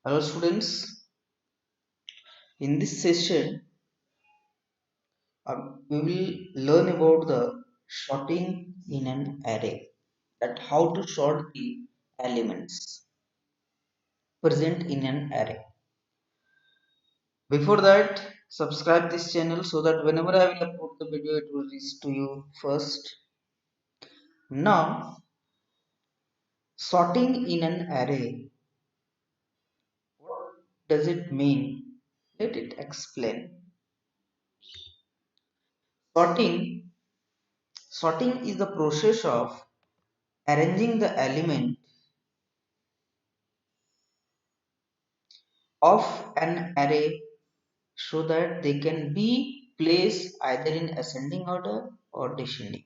Hello students, in this session we will learn about the sorting in an array, that how to sort the elements present in an array. Before that, subscribe this channel so that whenever I will upload the video it will reach to you first. Now, sorting in an array, what does it mean? Let it explain. Sorting sorting is the process of arranging the element of an array so that they can be placed either in ascending order or descending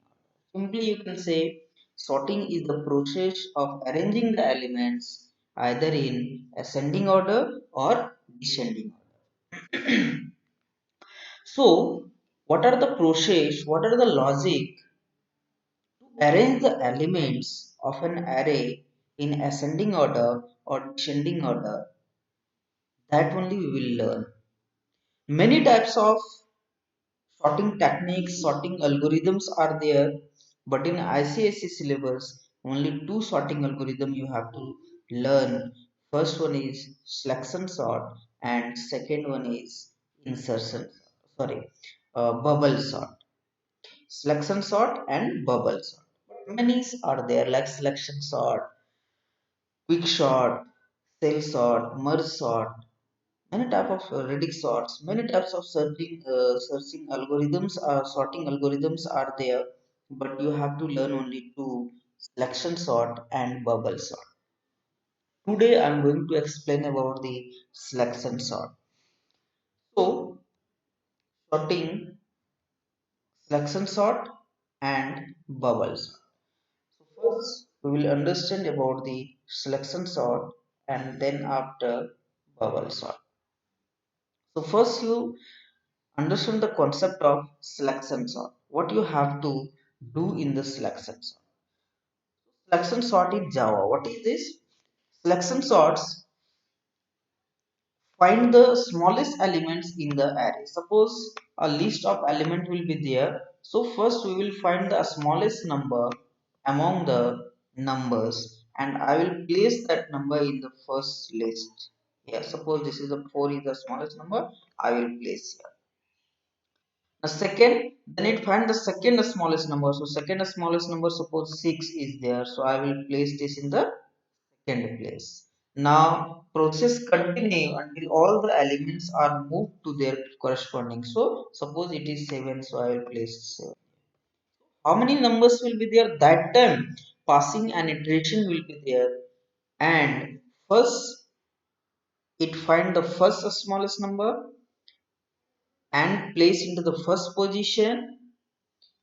order. Simply, you can say sorting is the process of arranging the elements either in ascending order or descending order. So, what are the process? What are the logic to arrange the elements of an array in ascending order or descending order? That only we will learn. Many types of sorting techniques, sorting algorithms are there, but in ICSE syllabus, only two sorting algorithm you have to learn. First one is selection sort, and second one is insertion. Sorry, bubble sort. Selection sort and bubble sort. Many are there like selection sort, quick sort, cell sort, merge sort, many type of Reddick sorts, many types of searching algorithms sorting algorithms are there, but you have to learn only two: selection sort and bubble sort. Today I'm going to explain about the selection sort. So, sorting, selection sort and bubble sort. So first we will understand about the selection sort and then after bubble sort. So first you understand the concept of selection sort. What you have to do in the selection sort. Selection sort in Java. What is this? Selection sorts find the smallest elements in the array. Suppose a list of element will be there. So first we will find the smallest number among the numbers and I will place that number in the first list. Yeah, suppose this is a 4 is the smallest number. I will place here. A second, then it find the second smallest number. So second smallest number, suppose 6 is there. So I will place this in the second place. Now process continue until all the elements are moved to their corresponding. So suppose it is 7. So I will place 7. How many numbers will be there? That time passing and iteration will be there. And first it find the first smallest number and place into the first position,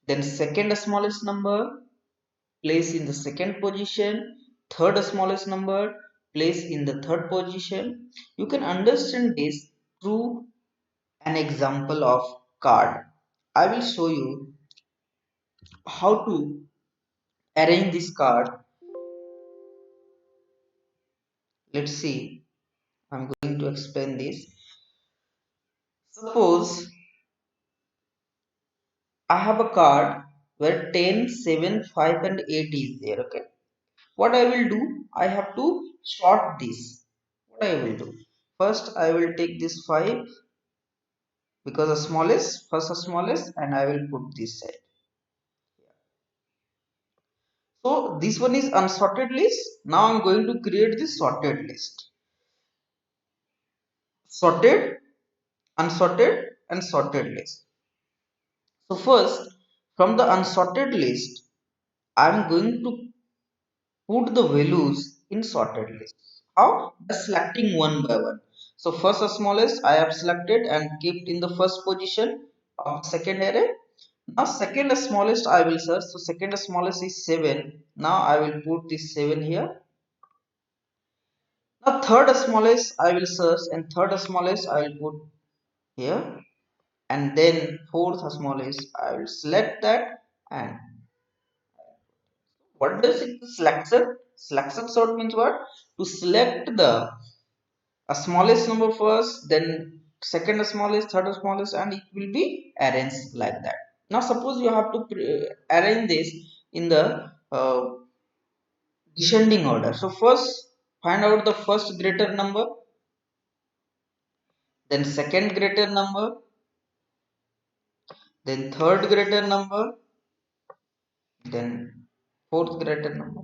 then second smallest number place in the second position, third smallest number place in the third position. You can understand this through an example of card. I will show you how to arrange this card. Let's see. I'm going to explain this. Suppose I have a card where 10, 7, 5 and 8 is there. Okay. What I will do, I have to sort this. What I will do? First I will take this 5 because the smallest, first the smallest, and I will put this side. So this one is unsorted list. Now I'm going to create this sorted list. Sorted, unsorted and sorted list. So first from the unsorted list I'm going to put the values in sorted list. How? By selecting one by one. So first the smallest I have selected and kept in the first position of second array. Now second smallest I will search. So second smallest is 7. Now I will put this 7 here. Now third smallest I will search and third smallest I will put here. And then fourth smallest I will select that. And what does it selection? Selection sort means what? To select the a smallest number first, then second smallest, third smallest, and it will be arranged like that. Now suppose you have to arrange this in the descending order. So first find out the first greater number, then second greater number, then third greater number, then fourth greater number.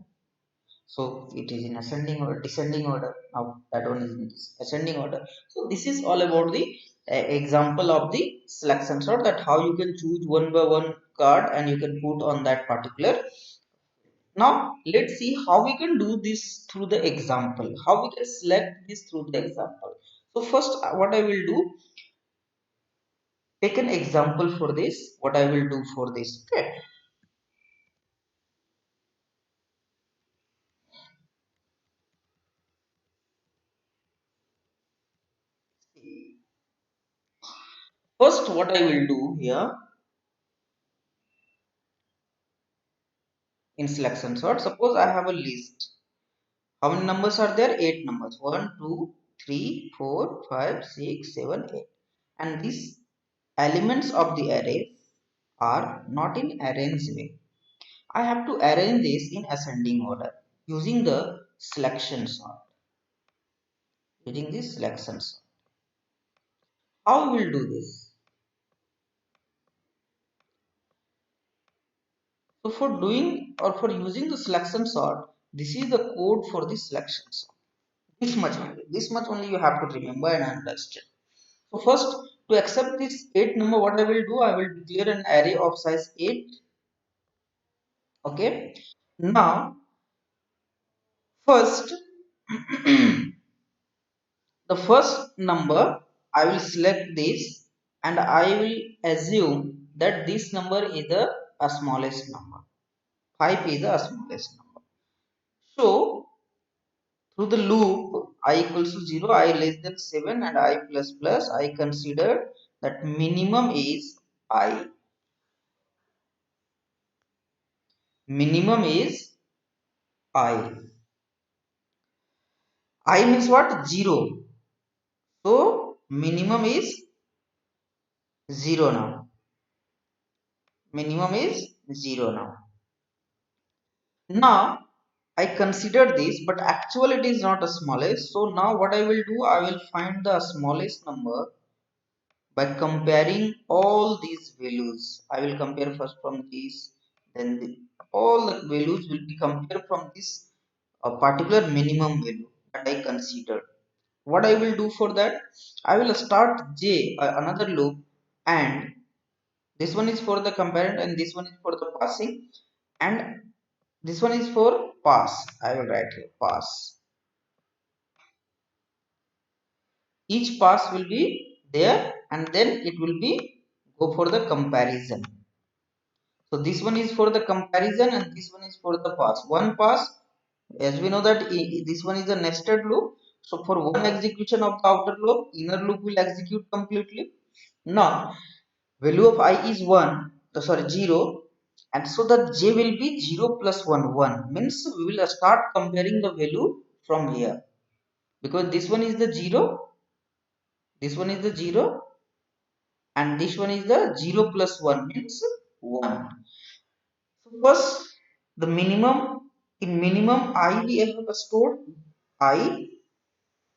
So it is in ascending or descending order. Now that one is in ascending order. So this is all about the example of the selection sort, that how you can choose one by one card and you can put on that particular. Now let's see how we can do this through the example. How we can select this through the example. So first what I will do, take an example for this. What I will do for this. Okay. First what I will do here in selection sort. Suppose I have a list. How many numbers are there? 8 numbers. 1, 2, 3, 4, 5, 6, 7, 8. And these elements of the array are not in arranged way. I have to arrange this in ascending order using the selection sort. Using this selection sort. How we will do this? So for doing or for using the selection sort, this is the code for the selection sort. This much only. This much only you have to remember and understand. So first, to accept this 8 number, what I will do, I will declare an array of size 8. Okay. Now, first, the first number, I will select this and I will assume that this number is the smallest number. 5 is the smallest number. So, through the loop, I equals to 0, I less than 7 and I plus plus, I consider that minimum is I. Minimum is I. I means what? 0. So minimum is 0 now. Minimum is 0 now. Now I consider this, but actually it is not a smallest. So now what I will do, I will find the smallest number by comparing all these values. I will compare first from these, then all the values will be compared from this particular minimum value that I considered. What I will do for that, I will start another loop, and this one is for the comparison and this one is for the passing, and this one is for pass. I will write here pass. Each pass will be there and then it will be go for the comparison. So this one is for the comparison and this one is for the pass. One pass, as we know that this one is a nested loop. So for one execution of the outer loop, inner loop will execute completely. Now value of I is 1, sorry 0, and so that j will be 0 plus 1, 1 means we will start comparing the value from here, because this one is the 0, this one is the 0, and this one is the 0 plus 1 means 1. So first the minimum, in minimum I we have stored I,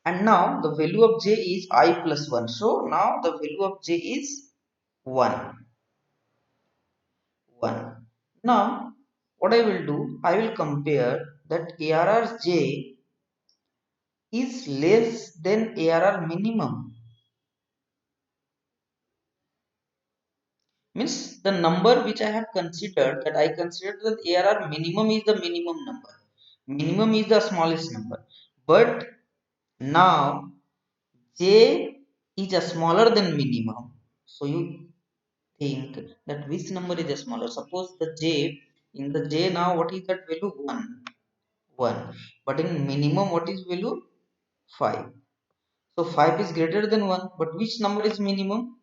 and now the value of j is I plus 1, so now the value of j is 1. 1. Now, what I will do, I will compare that ARR J is less than ARR minimum. Means the number which I have considered, that I considered that ARR minimum is the minimum number. Minimum is the smallest number. But now J is a smaller than minimum. So you think that which number is the smaller? Suppose the J, in the J now what is that value? 1. 1, but in minimum what is value? 5. So 5 is greater than 1, but which number is minimum?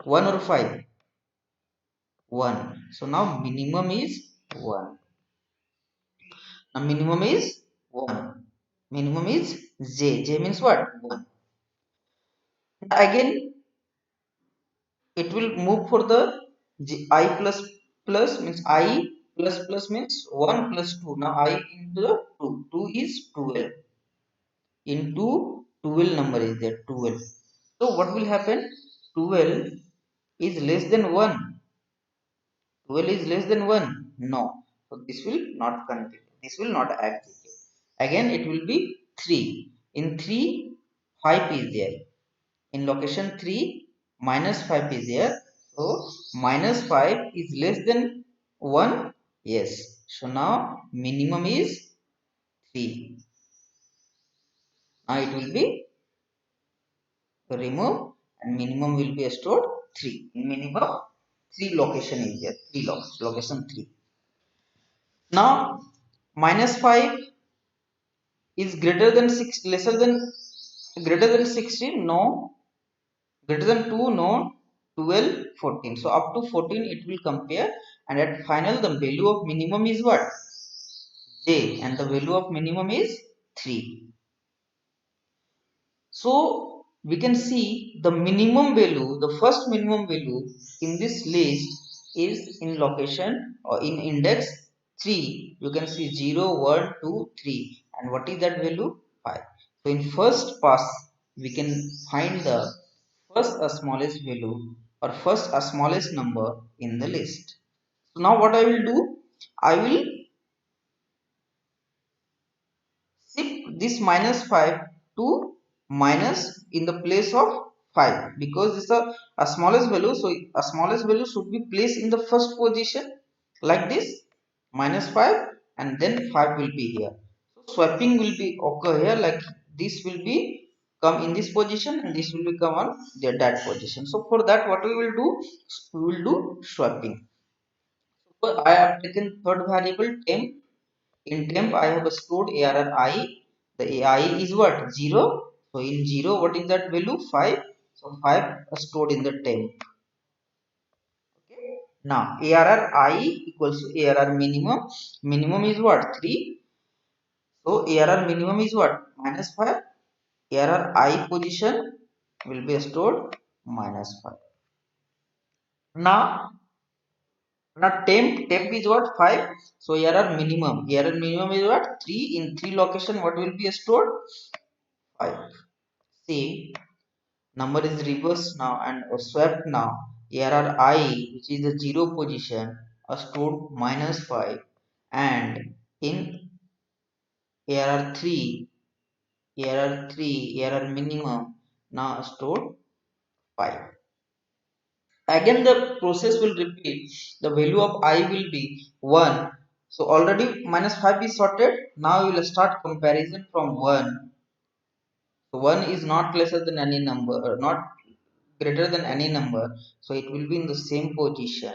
1 or 5? 1. So now minimum is 1. Now minimum is 1. Minimum is j. J means what? 1. Again, it will move for the I plus plus means I plus plus means 1 plus 2. Now I into the 2. 2 is 12. Into 12 number is there 12. So what will happen? 12 is less than 1. 12 is less than 1. No. So this will not continue. This will not execute. Again it will be 3. In 3, 5 is there. In location 3, minus 5 is there. So minus 5 is less than 1. Yes. So now minimum is 3. Now it will be removed and minimum will be stored 3. In minimum 3 location is there. 3 location 3. Now minus 5 is greater than 6, lesser than, greater than 16. No. Greater than 2, no. 12, 14. So up to 14 it will compare, and at final the value of minimum is what? J, and the value of minimum is 3. So we can see the minimum value, the first minimum value in this list is in location or in index 3. You can see 0, 1, 2, 3. And what is that value? 5. So in first pass, we can find the first smallest value or first smallest number in the list. So now what I will do? I will shift this minus 5 to minus in the place of 5, because this is a smallest value. So a smallest value should be placed in the first position like this, minus 5, and then 5 will be here. So swapping will be occur here, like this will be come in this position and this will become on that position. So for that what we will do, we will do swapping. So I have taken third variable temp. In temp I have stored arr I. The I is what? 0. So in 0 what is that value? 5. So 5 stored in the temp. Okay. Now arr I equals to arr minimum. Minimum is what? 3. So arr minimum is what? Minus 5. Arr I position will be stored minus 5. Now temp is what? 5. So arr minimum. Arr minimum is what? 3. In 3 location what will be stored? 5. See, number is reversed now and swapped now. Error I, which is the 0 position, are stored minus 5, and in error minimum now stored 5. Again the process will repeat. The value of I will be 1. So already minus 5 is sorted. Now we will start comparison from 1. So 1 is not lesser than any number, or not greater than any number, so it will be in the same position.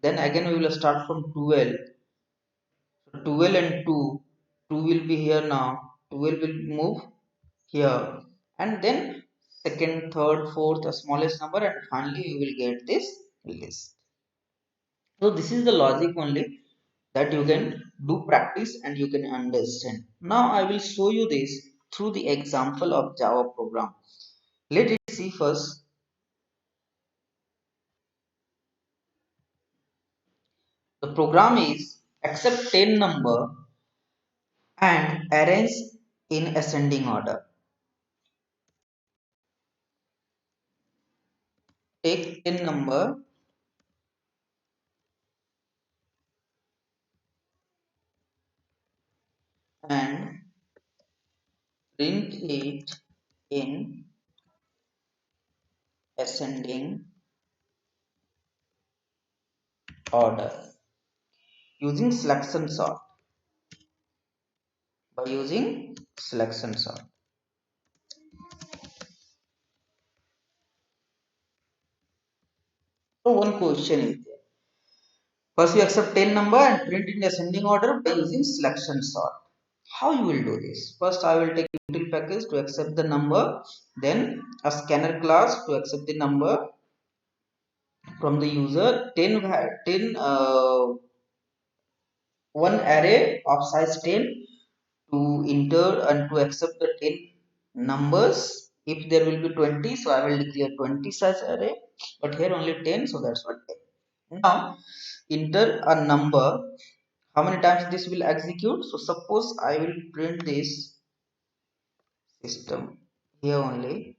Then again we will start from 12. So 12 and 2, 2 will be here. Now 12 will move here, and then second, third, fourth, the smallest number, and finally you will get this list. So this is the logic only that you can do practice and you can understand. Now I will show you this through the example of Java program. Let us see first. The program is accept 10 number and arrange in ascending order. Take 10 number and print it in ascending order using selection sort. By using selection sort. So one question is there. First you accept 10 number and print in ascending order by using selection sort. How you will do this? First I will take util package to accept the number, then a scanner class to accept the number from the user. 10 one array of size 10 to enter and to accept the 10 numbers If there will be 20, so I will declare 20 such array, but here only 10, so that's what 10. Now enter a number. How many times this will execute? So suppose I will print this system here only,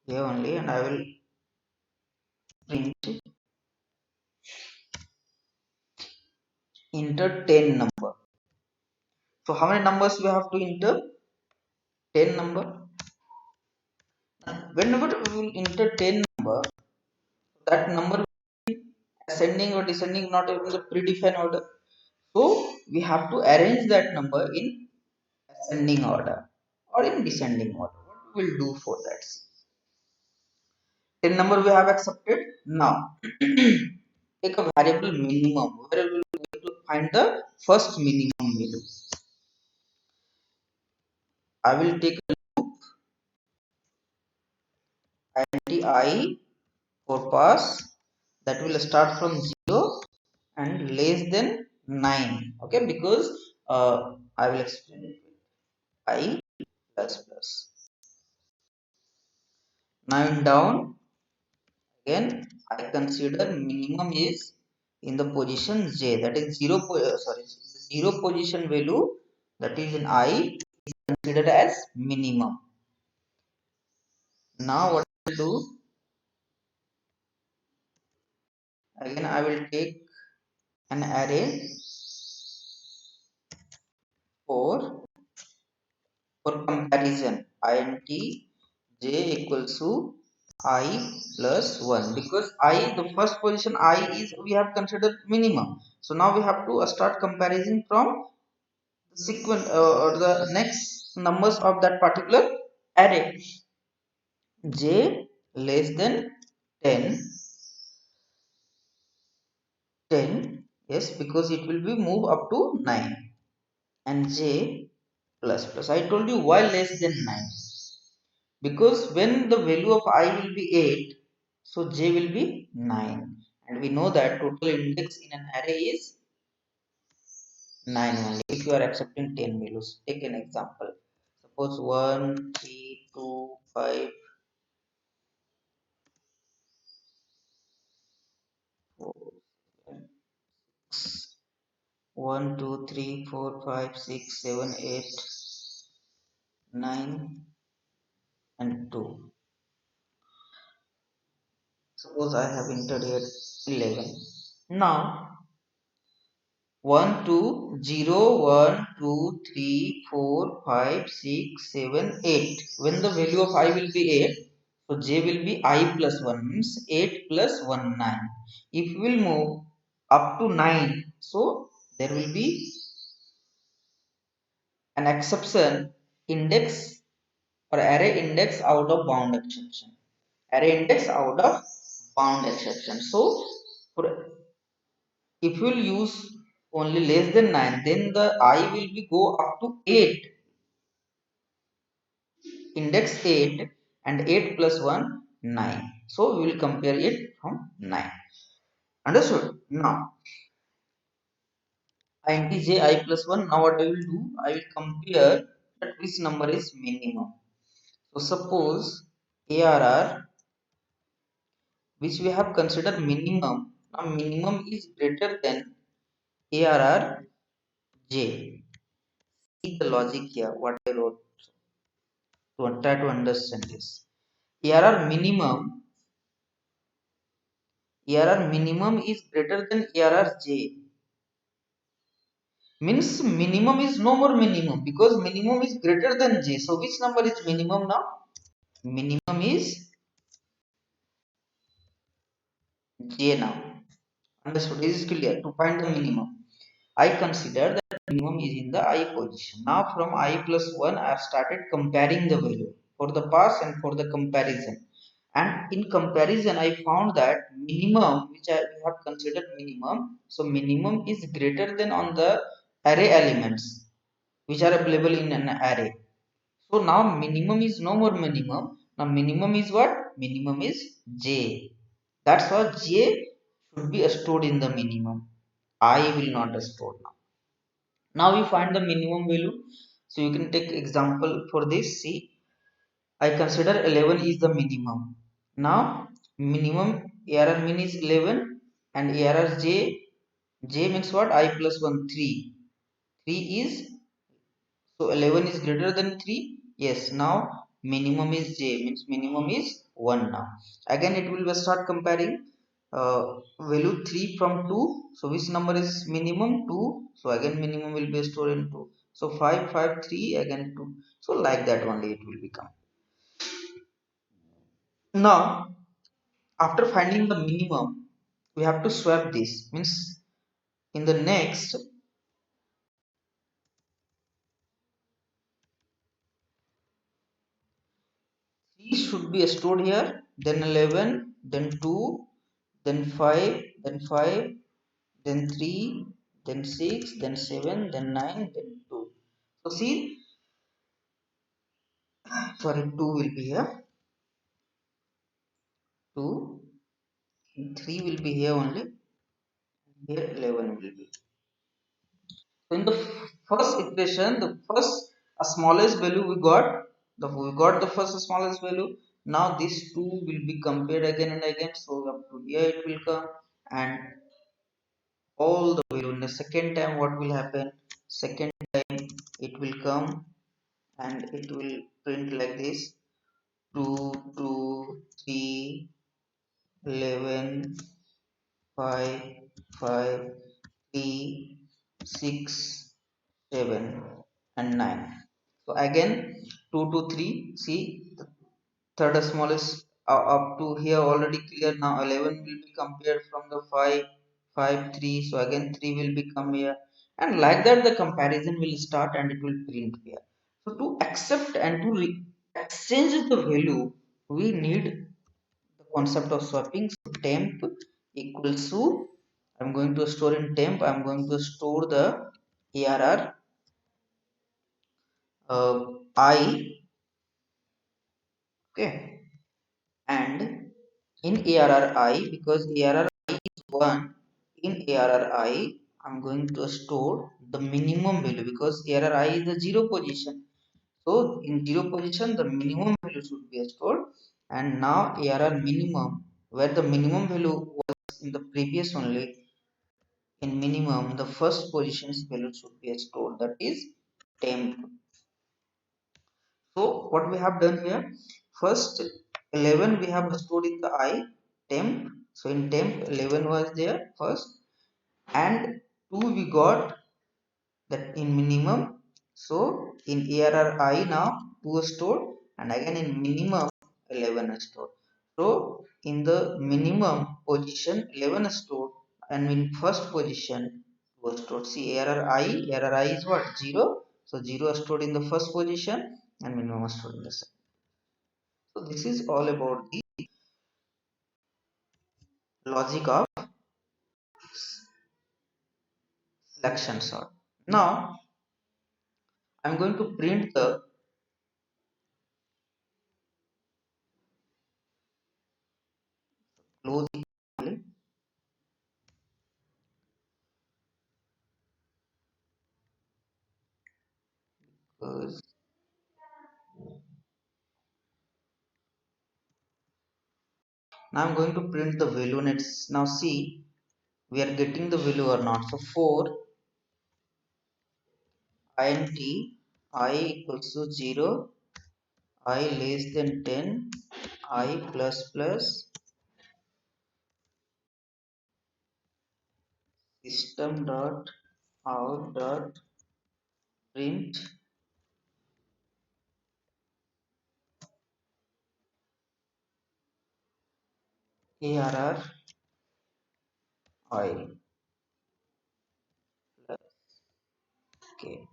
and I will print enter 10 number. So how many numbers we have to enter? 10 number. Whenever we will enter 10 number, that number ascending or descending, not in the predefined order. So we have to arrange that number in ascending order or in descending order. What we will do for that? 10 number we have accepted. Now take a variable minimum where we will going to find the first minimum value. I will take a int I for pass that will start from 0 and less than 9. Okay, because I will explain it. I plus plus 9 down. Again I consider minimum is in the position j, that is 0 0 position value, that is in I, is considered as minimum. Now what I will do, again I will take an array for comparison int j equals to I plus 1, because I, the first position I is we have considered minimum. So now we have to start comparison from the sequence or the next numbers of that particular array. J less than 10, 10, yes, because it will be move up to 9, and j plus plus. I told you why less than 9, because when the value of I will be 8, so j will be 9, and we know that total index in an array is 9 only if you are accepting 10 values. Take an example. Suppose 1 3 2 5 4 1 2 3 4 5 6 7 8 9 and 2. Suppose I have entered here 11. Now 1 2 0 1 2 3 4 5 6 7 8. When the value of I will be 8, so j will be I plus 1, means 8 plus 1 9. If we will move up to 9, so there will be an exception index or array index out of bound exception. Array index out of bound exception. So for, if you will use only less than 9, then the I will be go up to 8, index 8, and 8 plus 1 9. So we will compare it from 9. Understood? Now int j I plus 1. Now what I will do, I will compare that which number is minimum. So suppose ARR, which we have considered minimum, now minimum is greater than ARR j. See the logic here, what I wrote, to try to understand this. ARR minimum is greater than ARR j. Means minimum is no more minimum, because minimum is greater than j. So which number is minimum now? Minimum is j now. Understood? This is clear. To find the minimum, I consider that minimum is in the I position. Now from I plus 1, I have started comparing the value for the pass and for the comparison. And in comparison, I found that minimum, which I have considered minimum, so minimum is greater than on the array elements which are available in an array. So now minimum is no more minimum. Now minimum is what? Minimum is j. That's why j should be stored in the minimum. I will not store now. Now we find the minimum value. So you can take example for this. See, I consider 11 is the minimum. Now minimum ARR min is 11 and ARR j means what? I plus 1 3. 3 is, so 11 is greater than 3. Yes, now minimum is j means minimum is 1 now. Again it will start comparing uh, value 3 from 2. So which number is minimum? 2. So again minimum will be stored in 2. So 5 5 3 again 2. So like that only it will become. Now after finding the minimum we have to swap this, means in the next 3 should be stored here, then 11, then 2, then 5, then 5, then 3, then 6, then 7, then 9, then 2. So see, sorry, 2 will be here, 2, 3 will be here only, here 11 will be. So in the first equation, the first smallest value we got, we got the first smallest value. Now these two will be compared again and again. So up to here it will come, and all the value in the second time what will happen? Second time it will come and it will print like this: 2, 2, 3, 11, 5, 5, 3, 6, 7 and 9. So again 2 to 3, see the third smallest up to here already clear. Now 11 will be compared from the 5 5 3. So again 3 will become here, and like that the comparison will start and it will print here. So to accept and to exchange the value we need the concept of swapping. So temp equals to, I'm going to store in temp, I'm going to store the ARR I, okay, and in ARRI, because ARRI is 1, in ARRI I'm going to store the minimum value, because ARRI is the 0 position. So in 0 position the minimum value should be stored, and now ARR minimum, where the minimum value was in the previous only, in minimum the first position's value should be stored, that is temp. So what we have done here, first 11 we have stored in the I temp. So in temp 11 was there first, and 2 we got that in minimum. So in ARR I now 2 is stored, and again in minimum 11 is stored. So in the minimum position 11 is stored, and in first position was stored. See ARR I is what? 0. So 0 is stored in the first position and minimum is stored in the second. So this is all about the logic of selection sort. Now I'm going to print the closing because now I'm going to print the value. Let's now see we are getting the value or not. So for int I equals to 0, I less than 10, I plus plus system dot out dot print ARR I plus, okay.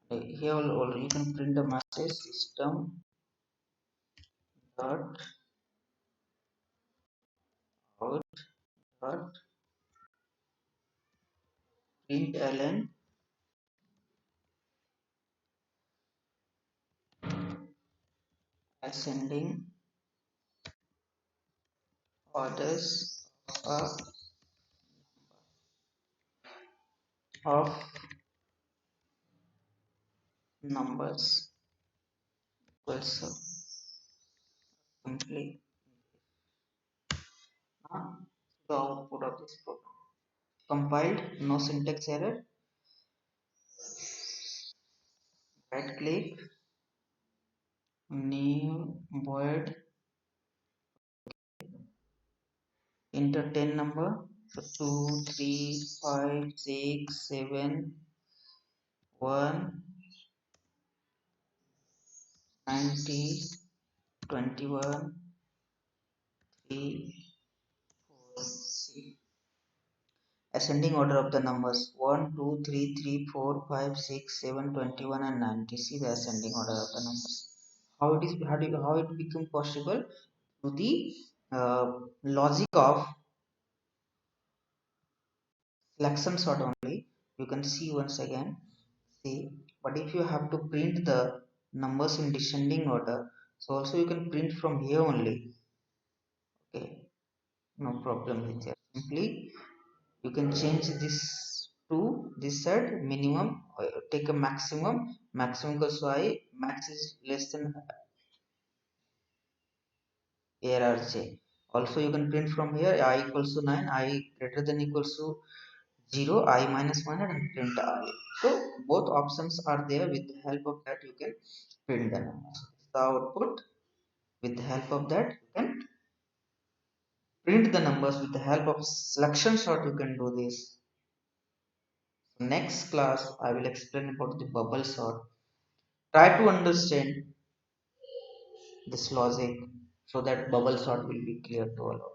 Here you can print the message system dot out dot println ascending orders of numbers also. simply the output of this program. Compiled, no syntax error. Right click, new void, enter 10 number. So 2, 3, 5, 6, 7, 1, 90, 21, 3, 4, 6. Ascending order of the numbers 1, 2, 3, 3, 4, 5, 6, 7, 21, and 90. See the ascending order of the numbers. How it become possible? To the logic of selection sort only. You can see once again. See, but if you have to print the numbers in descending order, so also you can print from here only. Okay, no problem with that. Simply you can change this to this side minimum, take a maximum equals to I, max is less than arrj. Also you can print from here I equals to 9, I greater than equals to 0, I minus 1, and print I. So both options are there. With the help of that you can print the numbers. The output. With the help of that you can print the numbers. With the help of selection sort you can do this. Next class I will explain about the bubble sort. Try to understand this logic so that bubble sort will be clear to all.